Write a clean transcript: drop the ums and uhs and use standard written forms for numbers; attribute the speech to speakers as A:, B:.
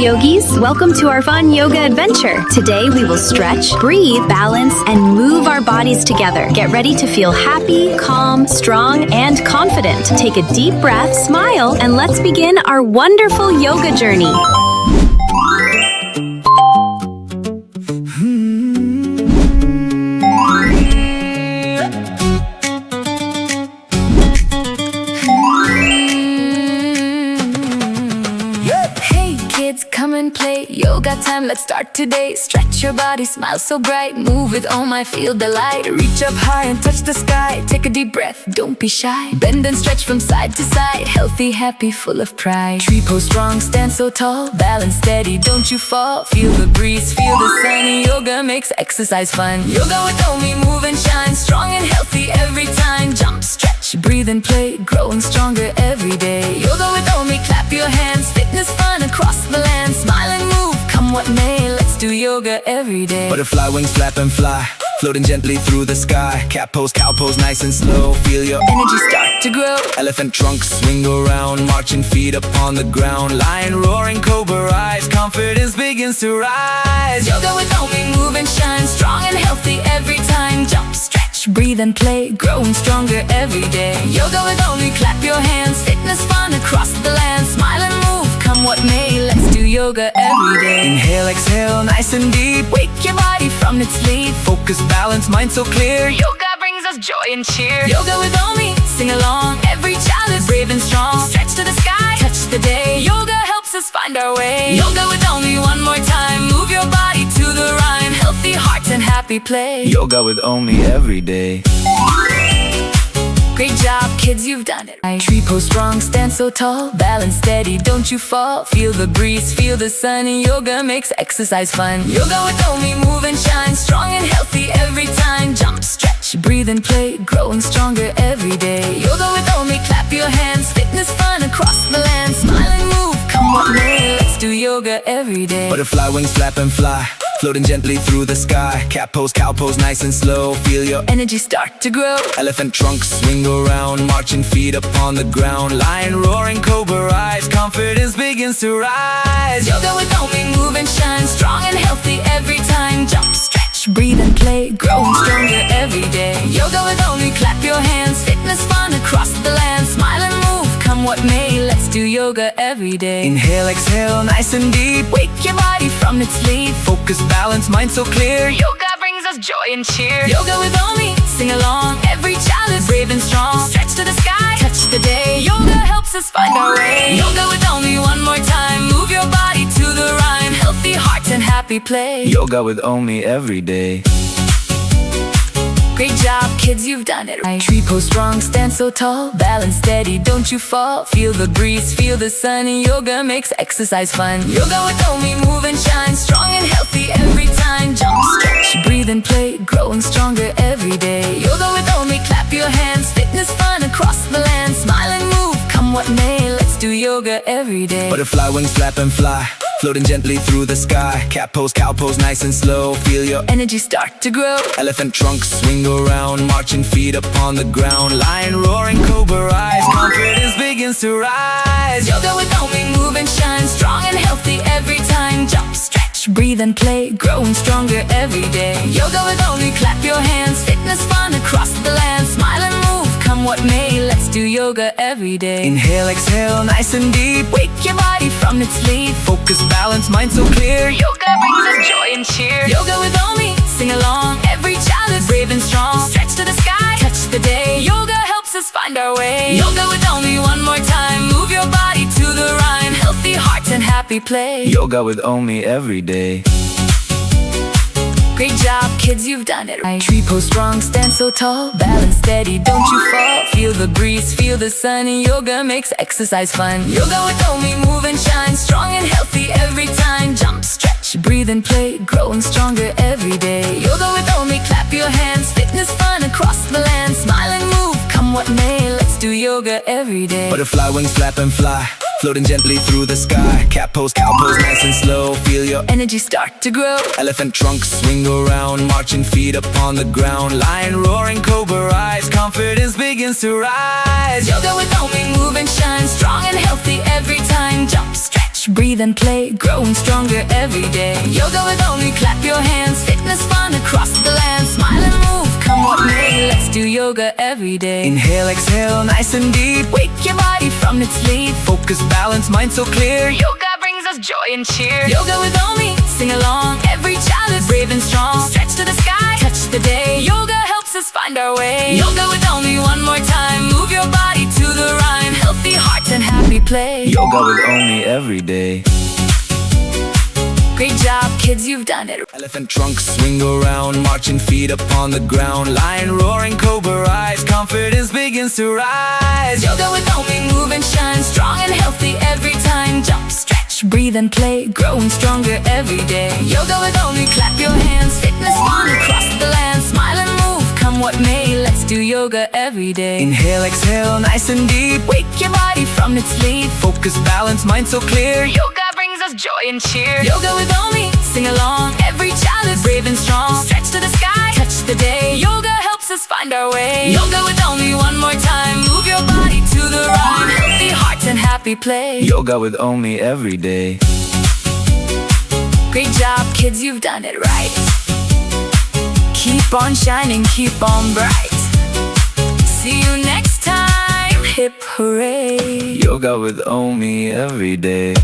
A: yogis, welcome to our fun yoga adventure. Today we will stretch, breathe, balance, and move our bodies together. Get ready to feel happy, calm, strong, and confident. Take a deep breath, smile, and let's begin our wonderful yoga journey.
B: Come and play, yoga time, let's start today. Stretch your body, smile so bright. Move with all might, feel the light. Reach up high and touch the sky. Take a deep breath, don't be shy. Bend and stretch from side to side. Healthy, happy, full of pride. Tree pose strong, stand so tall. Balance steady, don't you fall. Feel the breeze, feel the sun. Yoga makes exercise fun. Yoga with Omi, move and shine. Strong and healthy every time. Jump, stretch, breathe and play. Growing stronger every day. Yoga with Omi, clap your hands. Fitness fun across the land. Smile and move, come what may. Let's do yoga every day.
C: Butterfly wings flap and fly, floating gently through the sky. Cat pose, cow pose, nice and slow. Feel your
B: energy start to grow.
C: Elephant trunk, swing around. Marching feet upon the ground. Lion roaring, cobra rise. Confidence begins to rise.
B: Yoga with Omi, move and shine. Strong and healthy every time. Jump, stretch, breathe and play. Growing stronger every day. Yoga with Omi, clap your hands. Fitness fun across the land. Smile and move, come what may. Let's do yoga every day.
C: Inhale, exhale, nice and deep.
B: Wake your body from its sleep.
C: Focus, balance, mind so clear.
B: Yoga brings us joy and cheer. Yoga with Omi, sing along. Every child is brave and strong. Stretch to the sky, touch the day. Yoga helps us find our way. Yoga with Omi, one more time. Move your body to the rhyme. Healthy heart and happy play.
C: Yoga with Omi every day.
B: Great job, kids, you've done it right. Tree pose strong, stand so tall. Balance steady, don't you fall. Feel the breeze, feel the sun. Yoga makes exercise fun. Yoga with Omi, move and shine. Strong and healthy every time. Jump, stretch, breathe and play. Growing stronger every day. Yoga with Omi, clap your hands. Fitness fun across the land. Smile and move, come what may. Let's do yoga every day.
C: Butterfly wings flap and fly, floating gently through the sky. Cat pose, cow pose, nice and slow. Feel your
B: energy start to grow.
C: Elephant trunk, swing around. Marching feet upon the ground. Lion roaring, cobra rise. Confidence begins to rise.
B: Yoga with Omi, move and shine. Strong and healthy every time. Jump, stretch, breathe and play. Growing stronger every day. Yoga with Omi, clap your hands. Fitness fun across the land. Smile and move, come what may. Let's do yoga every day.
C: Inhale, exhale, nice and deep.
B: Wake your body from its sleep.
C: Focus, balance, mind so clear.
B: Yoga brings us joy and cheer. Yoga with Omi, sing along. Every child is brave and strong. Stretch to the sky, touch the day. Yoga helps us find our way. Yoga with Omi, one more time. Move your body to the rhyme. Healthy heart and happy play.
C: Yoga with Omi every day.
B: Great job, kids, you've done it right. Tree pose strong, stand so tall. Balance steady, don't you fall. Feel the breeze, feel the sun. Yoga makes exercise fun. Yoga with Omi, move and shine. Strong and healthy every time. Jump, stretch, breathe and play. Growing stronger every day. Yoga with Omi, clap your hands. Fitness fun across the land. Smile and move, come what may. Let's do yoga every day.
C: Butterfly wings flap and fly, floating gently through the sky. Cat pose, cow pose, nice and slow. Feel your
B: energy start to grow.
C: Elephant trunk, swing around. Marching feet upon the ground. Lion roaring, cobra rise. Confidence begins to rise.
B: Yoga with Omi, move and shine. Strong and healthy every time. Jump, stretch, breathe and play. Growing stronger every day. Yoga with Omi, clap your hands. Fitness fun across the land. Smile and move, come what may. Let's do yoga every day.
C: Inhale, exhale, nice and deep.
B: Wake your body from its sleep.
C: Focus, balance, mind so clear.
B: Yoga brings us joy and cheer. Yoga with Omi, sing along. Every child is brave and strong. Stretch to the sky, touch the day. Yoga helps us find our way. Yoga with Omi, one more time. Move your body to the rhyme. Healthy heart and happy play.
C: Yoga with Omi every day.
B: Great job, kids, you've done it right. Tree pose strong, stand so tall. Balance steady, don't you fall. Feel the breeze, feel the sun. Yoga makes exercise fun. Yoga with Omi, move and shine. Strong and healthy every time. Jump, stretch, breathe and play. Growing stronger every day. Yoga with Omi, clap your hands. Fitness fun across the land. Smile and move, come what may. Let's do yoga every day.
C: Butterfly wings flap and fly, floating gently through the sky. Cat pose, cow pose, nice and slow. Feel your
B: energy start to grow.
C: Elephant trunk, swing around. Marching feet upon the ground. Lion roaring, cobra rise. Confidence begins to rise.
B: Yoga with Omi, move and shine. Strong and healthy every time. Jump, stretch, stretch, breathe and play, growing stronger every day. Yoga with only, clap your hands, fitness fun across the land. Smile and move, come what may, let's do yoga every day.
C: Inhale, exhale, nice and deep.
B: Wake your body from its sleep.
C: Focus, balance, mind so clear.
B: Yoga brings us joy and cheer. Yoga with only, sing along, every child is brave and strong. Stretch to the sky, touch the day. Yoga helps us find our way. Yoga with only, one more time, move your body to the rhyme. Healthy heart and happy play.
C: Yoga with only every day.
B: Great job, kids, you've done it.
C: Elephant trunk, swing around, marching feet upon the ground. Lion roaring, cobra eyes, confidence begins to rise.
B: Yoga with only, move and shine, strong and healthy every time. Jump, stretch, breathe and play, growing stronger every day. Yoga with only, clap your hands, fitness fun across the land. Smile and move, come what may, let's do yoga every day.
C: Inhale, exhale, nice and deep.
B: Wake your body from its sleep.
C: Focus, balance, mind so clear.
B: Yoga brings us joy and cheer. Yoga with only, sing along, every child is brave and strong. Stretch to the sky, touch the day. Yoga helps us find our way. Yoga with only, one more time, move your body to the rhyme. Healthy heart and happy play.
C: Yoga with only every day.
B: Great job, kids, you've done it right. Keep on shining, keep on bright. See you next time, hip hooray.
C: Yoga with only every day.